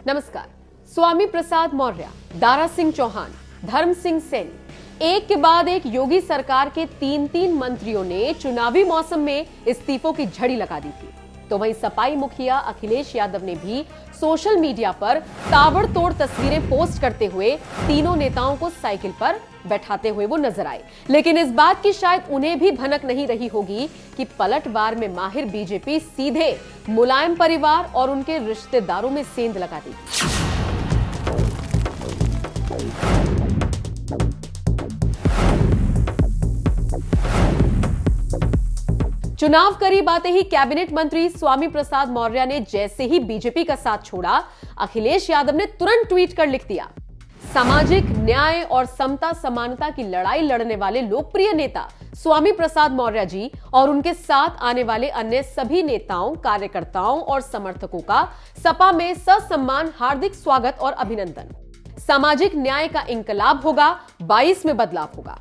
नमस्कार। स्वामी प्रसाद मौर्य, दारा सिंह चौहान, धर्म सिंह सैनी, एक के बाद एक योगी सरकार के तीन मंत्रियों ने चुनावी मौसम में इस्तीफों की झड़ी लगा दी थी। तो वहीं सपाई मुखिया अखिलेश यादव ने भी सोशल मीडिया पर ताबड़तोड़ तस्वीरें पोस्ट करते हुए तीनों नेताओं को साइकिल पर बैठाते हुए वो नजर आए। लेकिन इस बात की शायद उन्हें भी भनक नहीं रही होगी कि पलटवार में माहिर बीजेपी सीधे मुलायम परिवार और उनके रिश्तेदारों में सेंध लगा दी। चुनाव करीब आते ही कैबिनेट मंत्री स्वामी प्रसाद मौर्य ने जैसे ही बीजेपी का साथ छोड़ा, अखिलेश यादव ने तुरंत ट्वीट कर लिख दिया, सामाजिक न्याय और समता समानता की लड़ाई लड़ने वाले लोकप्रिय नेता स्वामी प्रसाद मौर्य जी और उनके साथ आने वाले अन्य सभी नेताओं, कार्यकर्ताओं और समर्थकों का सपा में ससम्मान हार्दिक स्वागत और अभिनंदन। सामाजिक न्याय का इंकलाब होगा, 22 में बदलाव होगा।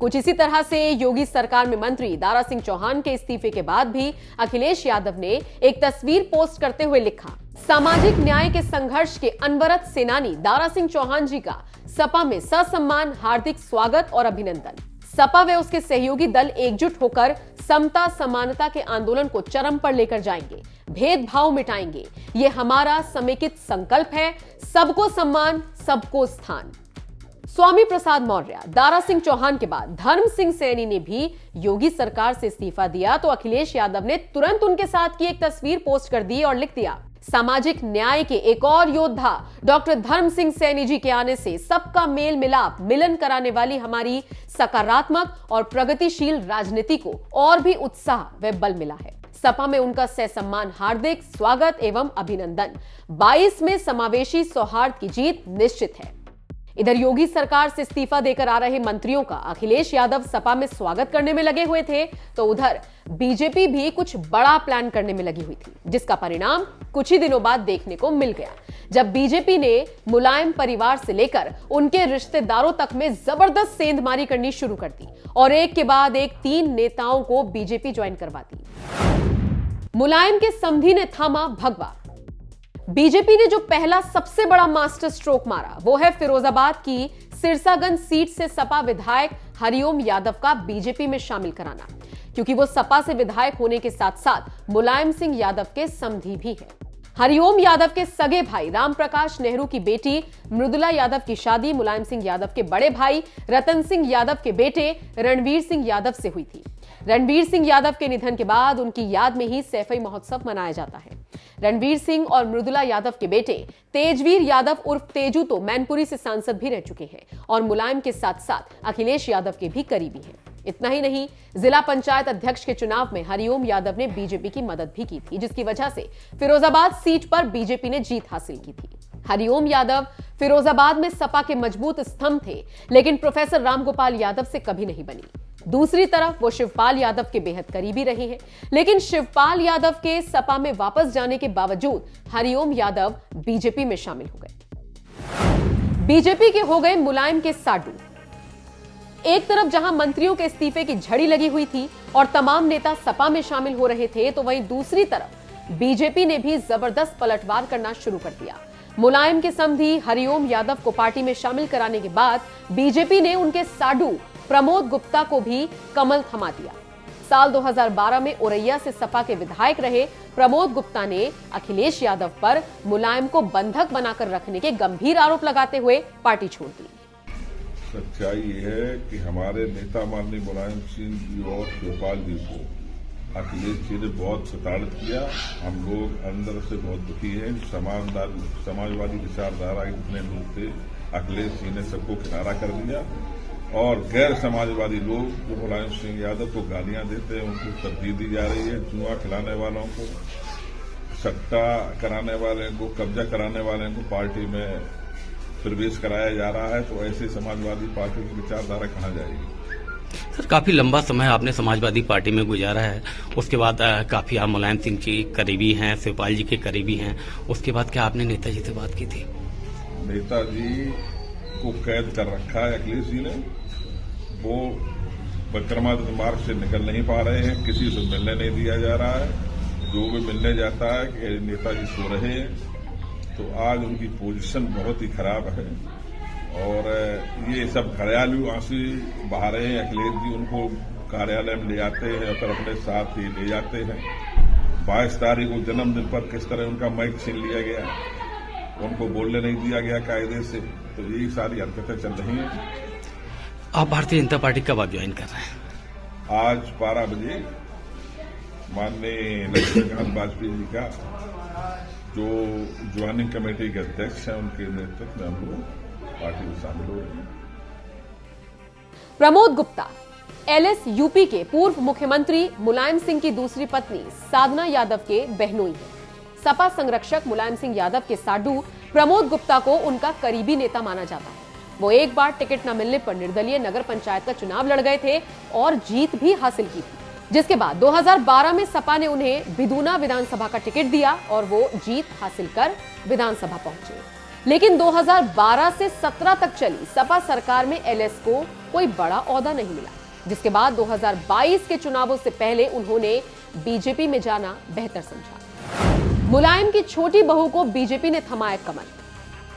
कुछ इसी तरह से योगी सरकार में मंत्री दारा सिंह चौहान के इस्तीफे के बाद भी अखिलेश यादव ने एक तस्वीर पोस्ट करते हुए लिखा, सामाजिक न्याय के संघर्ष के अनवरत सेनानी दारा सिंह चौहान जी का सपा में ससम्मान हार्दिक स्वागत और अभिनंदन। सपा व उसके सहयोगी दल एकजुट होकर समता समानता के आंदोलन को चरम पर लेकर जाएंगे, भेदभाव मिटाएंगे। ये हमारा समेकित संकल्प है, सबको सम्मान, सबको स्थान। स्वामी प्रसाद मौर्य, दारा सिंह चौहान के बाद धर्म सिंह सैनी ने भी योगी सरकार से इस्तीफा दिया तो अखिलेश यादव ने तुरंत उनके साथ की एक तस्वीर पोस्ट कर दी और लिख दिया, सामाजिक न्याय के एक और योद्धा डॉक्टर धर्म सिंह सैनी जी के आने से सबका मेल मिलाप, मिलन कराने वाली हमारी सकारात्मक और प्रगतिशील राजनीति को और भी उत्साह व बल मिला है। सपा में उनका ससम्मान हार्दिक स्वागत एवं अभिनंदन। 22 में समावेशी सौहार्द की जीत निश्चित है। इधर योगी सरकार से इस्तीफा देकर आ रहे मंत्रियों का अखिलेश यादव सपा में स्वागत करने में लगे हुए थे, तो उधर बीजेपी भी कुछ बड़ा प्लान करने में लगी हुई थी, जिसका परिणाम कुछ ही दिनों बाद देखने को मिल गया, जब बीजेपी ने मुलायम परिवार से लेकर उनके रिश्तेदारों तक में जबरदस्त सेंधमारी करनी शुरू कर दी और एक के बाद एक 3 नेताओं को बीजेपी ज्वाइन करवा दी। मुलायम के समधी ने थामा भगवा। बीजेपी ने जो पहला सबसे बड़ा मास्टर स्ट्रोक मारा वो है फिरोजाबाद की सिरसागंज सीट से सपा विधायक हरिओम यादव का बीजेपी में शामिल कराना, क्योंकि वो सपा से विधायक होने के साथ साथ मुलायम सिंह यादव के समधी भी हैं। हरिओम यादव के सगे भाई रामप्रकाश नेहरू की बेटी मृदुला यादव की शादी मुलायम सिंह यादव के बड़े भाई रतन सिंह यादव के बेटे रणवीर सिंह यादव से हुई थी। रणवीर सिंह यादव के निधन के बाद उनकी याद में ही सैफई महोत्सव मनाया जाता है। रणवीर सिंह और मृदुला यादव के बेटे तेजवीर यादव उर्फ तेजू तो मैनपुरी से सांसद भी रह चुके हैं और मुलायम के साथ साथ अखिलेश यादव के भी करीबी हैं। इतना ही नहीं, जिला पंचायत अध्यक्ष के चुनाव में हरिओम यादव ने बीजेपी की मदद भी की थी, जिसकी वजह से फिरोजाबाद सीट पर बीजेपी ने जीत हासिल की थी। हरिओम यादव फिरोजाबाद में सपा के मजबूत स्तंभ थे, लेकिन प्रोफेसर रामगोपाल यादव से कभी नहीं बनी। दूसरी तरफ वो शिवपाल यादव के बेहद करीबी रहे हैं, लेकिन शिवपाल यादव के सपा में वापस जाने के बावजूद हरिओम यादव बीजेपी में शामिल हो गए। बीजेपी के हो गए मुलायम के साडू। एक तरफ जहां मंत्रियों के इस्तीफे की झड़ी लगी हुई थी और तमाम नेता सपा में शामिल हो रहे थे, तो वहीं दूसरी तरफ बीजेपी ने भी जबरदस्त पलटवार करना शुरू कर दिया। मुलायम के समधी हरिओम यादव को पार्टी में शामिल कराने के बाद बीजेपी ने उनके साडू प्रमोद गुप्ता को भी कमल थमा दिया। साल 2012 में औरैया से सपा के विधायक रहे प्रमोद गुप्ता ने अखिलेश यादव पर मुलायम को बंधक बनाकर रखने के गंभीर आरोप लगाते हुए पार्टी छोड़ दी। सच्चाई ये है कि हमारे नेता माननीय मुलायम सिंह जी और शिवपाल जी को अखिलेश जी ने बहुत प्रताड़ित किया। हम लोग अंदर से बहुत दुखी हैं। समाजवादी विचारधारा के जितने लोग थे, अखिलेश जी ने सबको किनारा कर दिया और गैर समाजवादी लोग जो मुलायम सिंह यादव को गालियां देते हैं उनको तरजीह दी जा रही है। जुआ खिलाने वालों को, सट्टा कराने वाले को, कब्जा कराने वाले को पार्टी में प्रवेश कराया जा रहा है, तो ऐसे समाजवादी पार्टी की विचारधारा कहाँ जाएगी। सर, काफी लंबा समय आपने समाजवादी पार्टी में गुजारा है, उसके बाद काफी आप मुलायम सिंह जी करीबी हैं, शिवपाल जी के करीबी हैं, उसके बाद क्या आपने नेताजी से बात की थी? नेताजी को कैद कर रखा है अखिलेश जी ने। वो विक्रमादित्य मार्ग से निकल नहीं पा रहे हैं, किसी से मिलने नहीं दिया जा रहा है। जो भी मिलने जाता है कि नेताजी सो रहे हैं, तो आज उनकी पोजीशन बहुत ही खराब है और ये सब घरेलू आंसू बहा रहे हैं। अखिलेश जी उनको कार्यालय में ले जाते हैं और फिर अपने साथ ही ले जाते हैं। 22 तारीख को जन्मदिन पर किस तरह उनका माइक छीन लिया गया, उनको बोलने नहीं दिया गया कायदे से, तो यही सारी हरकतें चल रही हैं। आप भारतीय जनता पार्टी कब आप ज्वाइन कर रहे हैं? आज 12 बजे माननीय लक्ष्मीकांत वाजपेयी जी का जो ज्वाइनिंग कमेटी के अध्यक्ष हैं उनके नेतृत्व में हम लोग पार्टी में शामिल हो रहे हैं। प्रमोद गुप्ता एलएस यूपी के पूर्व मुख्यमंत्री मुलायम सिंह की दूसरी पत्नी साधना यादव के बहनोई हैं। सपा संरक्षक मुलायम सिंह यादव के साडू प्रमोद गुप्ता को उनका करीबी नेता माना जाता है। वो एक बार टिकट न मिलने पर निर्दलीय नगर पंचायत का चुनाव लड़ गए थे और जीत भी हासिल की थी, जिसके बाद 2012 में सपा ने उन्हें बिदूना विधानसभा का टिकट दिया और वो जीत हासिल कर विधानसभा पहुंचे। लेकिन 2012 से 17 तक चली सपा सरकार में एलएस को कोई बड़ा ओहदा नहीं मिला, जिसके बाद 2022 के चुनावों से पहले उन्होंने बीजेपी में जाना बेहतर समझा। मुलायम की छोटी बहू को बीजेपी ने थमाया कमर।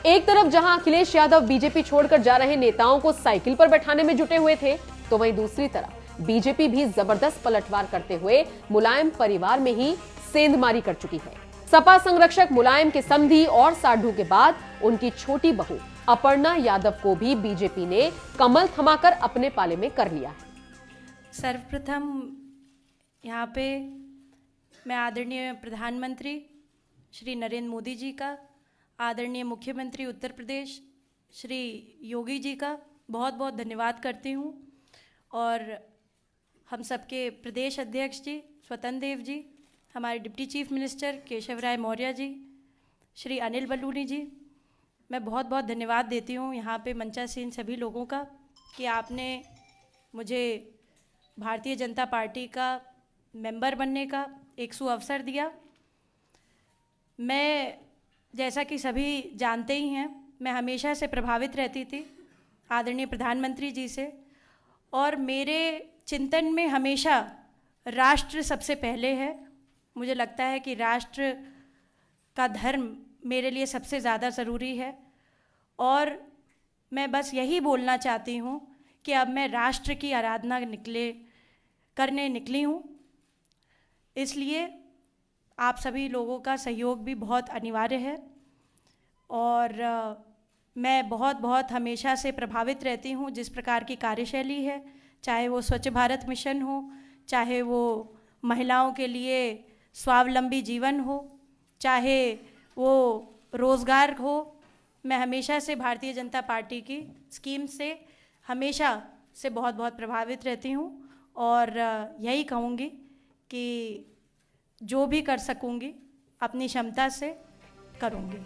एक तरफ जहां अखिलेश यादव बीजेपी छोड़कर जा रहे नेताओं को साइकिल पर बैठाने में जुटे हुए थे, तो वहीं दूसरी तरफ बीजेपी भी जबरदस्त पलटवार करते हुए मुलायम परिवार में ही सेंधमारी कर चुकी है। सपा संरक्षक मुलायम के समधी और साढ़ू के बाद उनकी छोटी बहू अपर्णा यादव को भी बीजेपी ने कमल थमाकर अपने पाले में कर लिया है। सर्वप्रथम यहाँ पे मैं आदरणीय प्रधानमंत्री श्री नरेंद्र मोदी जी का, आदरणीय मुख्यमंत्री उत्तर प्रदेश श्री योगी जी का बहुत बहुत धन्यवाद करती हूँ, और हम सबके प्रदेश अध्यक्ष जी स्वतंत्र देव जी, हमारे डिप्टी चीफ मिनिस्टर केशव राय मौर्य जी, श्री अनिल बलूनी जी, मैं बहुत बहुत धन्यवाद देती हूँ यहाँ पे मंचासीन सभी लोगों का कि आपने मुझे भारतीय जनता पार्टी का मेंबर बनने का एक सुअवसर दिया। मैं, जैसा कि सभी जानते ही हैं, मैं हमेशा से प्रभावित रहती थी आदरणीय प्रधानमंत्री जी से, और मेरे चिंतन में हमेशा राष्ट्र सबसे पहले है। मुझे लगता है कि राष्ट्र का धर्म मेरे लिए सबसे ज़्यादा ज़रूरी है, और मैं बस यही बोलना चाहती हूँ कि अब मैं राष्ट्र की आराधना करने निकली हूँ। इसलिए आप सभी लोगों का सहयोग भी बहुत अनिवार्य है, और मैं बहुत बहुत हमेशा से प्रभावित रहती हूँ जिस प्रकार की कार्यशैली है, चाहे वो स्वच्छ भारत मिशन हो, चाहे वो महिलाओं के लिए स्वावलंबी जीवन हो, चाहे वो रोज़गार हो। मैं हमेशा से भारतीय जनता पार्टी की स्कीम से हमेशा से बहुत बहुत प्रभावित रहती हूँ, और यही कहूँगी कि जो भी कर सकूँगी अपनी क्षमता से करूँगी।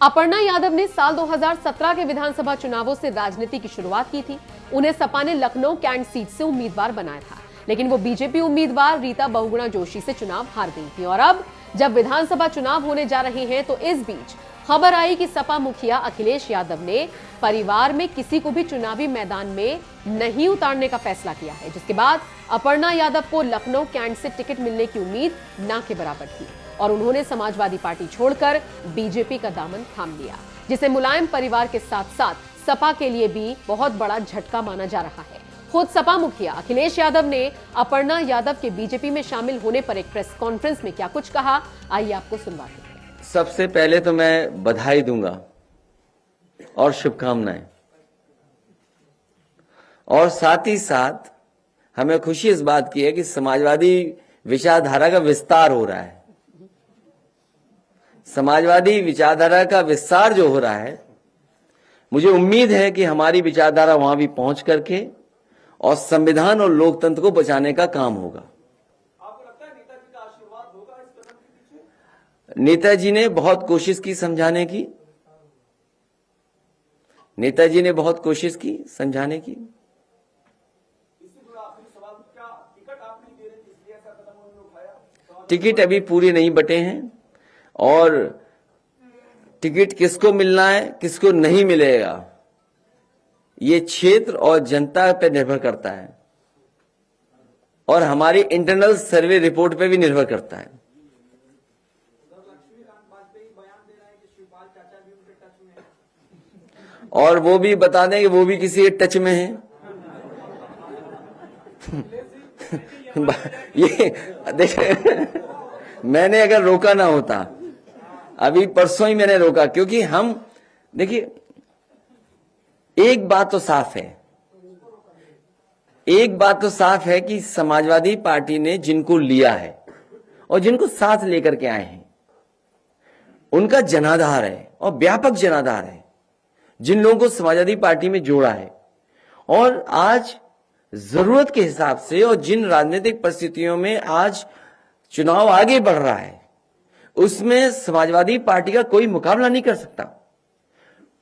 अपर्णा यादव ने साल 2017 के विधानसभा चुनावों से राजनीति की शुरुआत की थी। उन्हें सपा ने लखनऊ कैंट सीट से उम्मीदवार बनाया था, लेकिन वो बीजेपी उम्मीदवार रीता बहुगुणा जोशी से चुनाव हार गई थी। और अब जब विधानसभा चुनाव होने जा रहे हैं, तो इस बीच खबर आई कि सपा मुखिया अखिलेश यादव ने परिवार में किसी को भी चुनावी मैदान में नहीं उतारने का फैसला किया है, जिसके बाद अपर्णा यादव को लखनऊ कैंट से टिकट मिलने की उम्मीद ना के बराबर थी, और उन्होंने समाजवादी पार्टी छोड़कर बीजेपी का दामन थाम लिया, जिसे मुलायम परिवार के साथ साथ सपा के लिए भी बहुत बड़ा झटका माना जा रहा है। खुद सपा मुखिया अखिलेश यादव ने अपर्णा यादव के बीजेपी में शामिल होने पर एक प्रेस कॉन्फ्रेंस में क्या कुछ कहा, आइए आपको सुनवाते हैं। सबसे पहले तो मैं बधाई दूंगा और शुभकामनाएं, और साथ ही साथ हमें खुशी इस बात की है कि समाजवादी विचारधारा का विस्तार हो रहा है। समाजवादी विचारधारा का विस्तार जो हो रहा है, मुझे उम्मीद है कि हमारी विचारधारा वहां भी पहुंच करके और संविधान और लोकतंत्र को बचाने का काम होगा। आपको लगता है नेताजी का आशीर्वाद होगा इस कदम के पीछे? नेताजी ने बहुत कोशिश की समझाने की, नेताजी ने बहुत कोशिश की समझाने की। इससे जुड़ा आखिरी सवाल, क्या टिकट आप नहीं दे रहे थे इसलिए ऐसा कदम उन्होंने उठाया? टिकट अभी पूरे नहीं बटे हैं, और टिकट किसको मिलना है किसको नहीं मिलेगा ये क्षेत्र और जनता पर निर्भर करता है, और हमारी इंटरनल सर्वे रिपोर्ट पे भी निर्भर करता है। लक्ष्मीकांत वाजपेयी बयान दे रहे हैं कि शिवपाल चाचा भी उनके टच में है। और वो भी बता दें कि वो भी किसी के टच में है। ये देखिए, मैंने अगर रोका ना होता, अभी परसों ही मैंने रोका, क्योंकि हम देखिए, एक बात तो साफ है कि समाजवादी पार्टी ने जिनको लिया है और जिनको साथ लेकर के आए हैं, उनका जनाधार है और व्यापक जनाधार है। जिन लोगों को समाजवादी पार्टी में जोड़ा है और आज जरूरत के हिसाब से और जिन राजनीतिक परिस्थितियों में आज चुनाव आगे बढ़ रहा है, उसमें समाजवादी पार्टी का कोई मुकाबला नहीं कर सकता।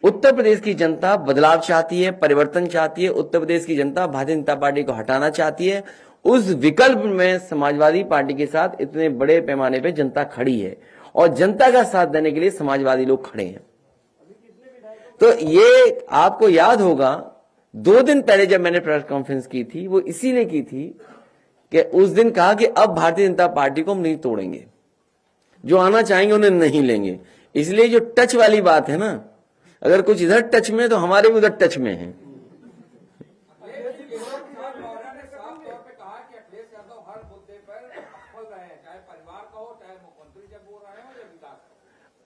उत्तर प्रदेश की जनता बदलाव चाहती है, परिवर्तन चाहती है। उत्तर प्रदेश की जनता भारतीय जनता पार्टी को हटाना चाहती है। उस विकल्प में समाजवादी पार्टी के साथ इतने बड़े पैमाने पे जनता खड़ी है और जनता का साथ देने के लिए समाजवादी लोग खड़े हैं। तो ये आपको याद होगा, 2 दिन पहले जब मैंने प्रेस कॉन्फ्रेंस की थी, वो इसीलिए की थी कि उस दिन कहा कि अब भारतीय जनता पार्टी को हम नहीं तोड़ेंगे, जो आना चाहेंगे उन्हें नहीं लेंगे। इसलिए जो टच वाली बात है ना, अगर कुछ इधर टच में तो हमारे भी उधर टच में है।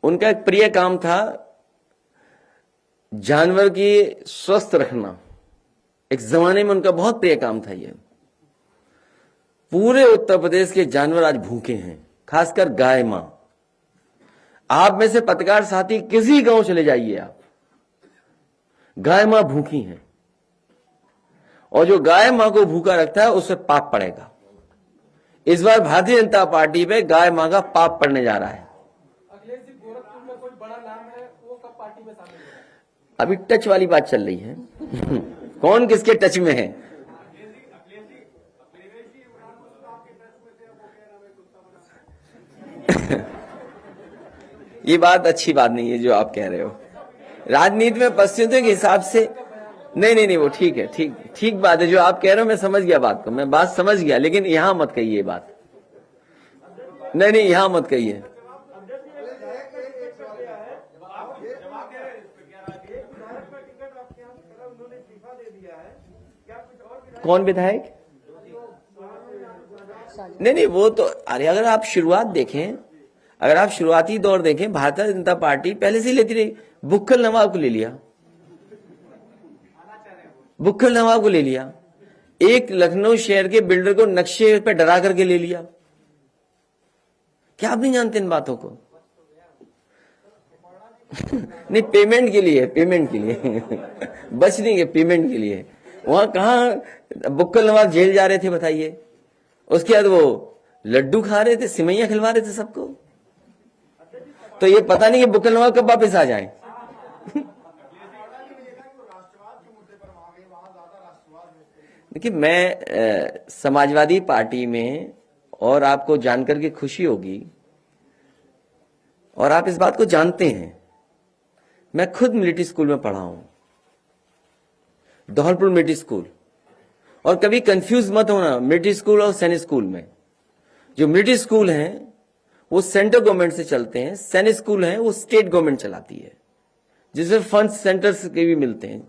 उनका एक प्रिय काम था जानवर की स्वस्थ रखना। एक जमाने में उनका बहुत प्रिय काम था ये। पूरे उत्तर प्रदेश के जानवर आज भूखे हैं, खासकर गाय मां। आप में से पत्रकार साथी किसी गांव चले जाइए, आप गाय मां भूखी हैं, और जो गाय मां को भूखा रखता है उससे पाप पड़ेगा। इस बार भारतीय जनता पार्टी पे गाय मां का पाप पड़ने जा रहा है। अखिलेश जी, गोरखपुर में कोई बड़ा नाम है, वो कब पार्टी में शामिल होगा? अभी टच वाली बात चल रही है। कौन किसके टच में है? ये बात अच्छी बात नहीं है जो आप कह रहे हो। राजनीति में परिस्थितियों के हिसाब से नहीं, वो ठीक है, ठीक बात है जो आप कह रहे हो। मैं समझ गया बात को, मैं बात समझ गया, लेकिन यहां मत कहिए बात। नहीं, यहां मत कहिए। कौन विधायक? नहीं, वो तो अगर आप शुरुआत देखें, अगर आप शुरुआती दौर देखें, भारतीय जनता पार्टी पहले से ही लेती रही। बुक्खल नवाब को ले लिया, एक लखनऊ शहर के बिल्डर को नक्शे पे डरा करके ले लिया। क्या आप नहीं जानते इन बातों को? नहीं, पेमेंट के लिए बच नहीं गए, पेमेंट के लिए। वहां कहां बुक्कल नवाब जेल जा रहे थे बताइए? उसके बाद वो लड्डू खा रहे थे, सिमैया खिलवा रहे थे सबको। तो ये पता नहीं कि बुक्कल नवाब कब वापस आ जाए। देखिए, मैं समाजवादी पार्टी में, और आपको जानकर के खुशी होगी और आप इस बात को जानते हैं, मैं खुद मिलिट्री स्कूल में पढ़ा हूं, धौलपुर मिलिट्री स्कूल। और कभी कंफ्यूज मत होना मिलिट्री स्कूल और सैनिक स्कूल में। जो मिलिट्री स्कूल हैं वो सेंट्रल गवर्नमेंट से चलते हैं, सैनिक स्कूल हैं वो स्टेट गवर्नमेंट चलाती है, जिसमें फंड सेंटर्स के भी मिलते हैं।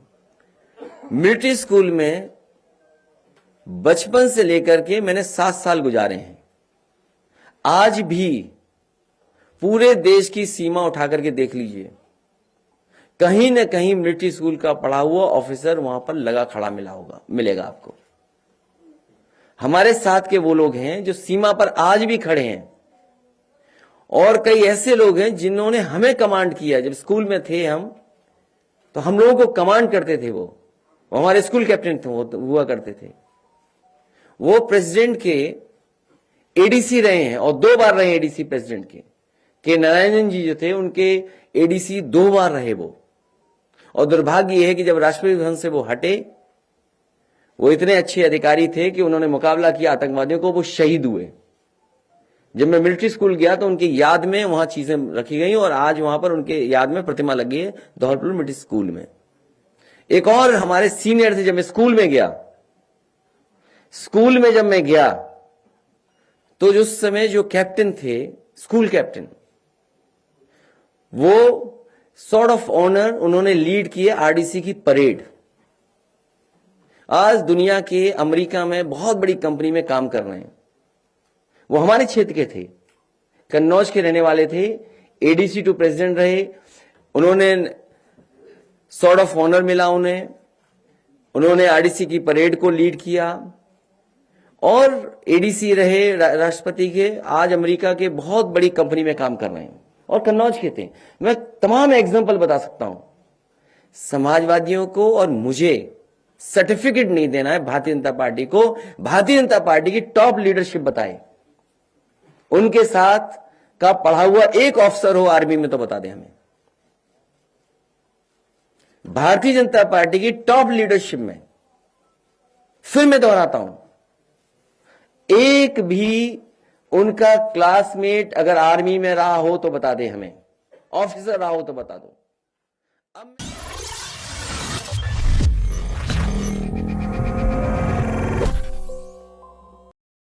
मिलिट्री स्कूल में बचपन से लेकर के मैंने 7 साल गुजारे हैं। आज भी पूरे देश की सीमा उठा करके देख लीजिए, कहीं न कहीं मिलिट्री स्कूल का पढ़ा हुआ ऑफिसर वहां पर लगा खड़ा मिलेगा आपको। हमारे साथ के वो लोग हैं जो सीमा पर आज भी खड़े हैं, और कई ऐसे लोग हैं जिन्होंने हमें कमांड किया। जब स्कूल में थे हम, तो हम लोगों को कमांड करते थे। वो हमारे स्कूल कैप्टन हुआ करते थे। वो प्रेसिडेंट के एडीसी रहे हैं, और 2 बार रहे एडीसी प्रेसिडेंट के नारायणन जी जो थे उनके एडीसी 2 बार रहे वो। और दुर्भाग्य यह है कि जब राष्ट्रपति भवन से वो हटे, वो इतने अच्छे अधिकारी थे कि उन्होंने मुकाबला किया आतंकवादियों को, वो शहीद हुए। जब मैं मिलिट्री स्कूल गया तो उनकी याद में वहां चीजें रखी गई, और आज वहां पर उनके याद में प्रतिमा लगी है धौलपुर मिलिट्री स्कूल में। एक और हमारे सीनियर थे। जब मैं स्कूल में गया तो उस समय जो कैप्टन थे, स्कूल कैप्टन, वो सॉर्ड ऑफ ऑनर उन्होंने लीड किया आरडीसी की परेड। आज दुनिया के अमेरिका में बहुत बड़ी कंपनी में काम कर रहे हैं, वो हमारे क्षेत्र के थे, कन्नौज के रहने वाले थे, एडीसी टू प्रेसिडेंट रहे, उन्होंने सॉर्ड ऑफ ऑनर मिला उन्होंने आरडीसी की परेड को लीड किया और एडीसी रहे राष्ट्रपति के, आज अमेरिका के बहुत बड़ी कंपनी में काम कर रहे हैं और कन्नौज के थे। मैं तमाम एग्जांपल बता सकता हूं। समाजवादियों को और मुझे सर्टिफिकेट नहीं देना है भारतीय जनता पार्टी को, भारतीय जनता पार्टी की टॉप लीडरशिप बताए, उनके साथ का पढ़ा हुआ एक ऑफिसर हो आर्मी में तो बता दें हमें। भारतीय जनता पार्टी की टॉप लीडरशिप में, फिर मैं दोहराता हूं, एक भी उनका क्लासमेट अगर आर्मी में रहा हो तो बता दे हमें, ऑफिसर रहा हो तो बता दो। अब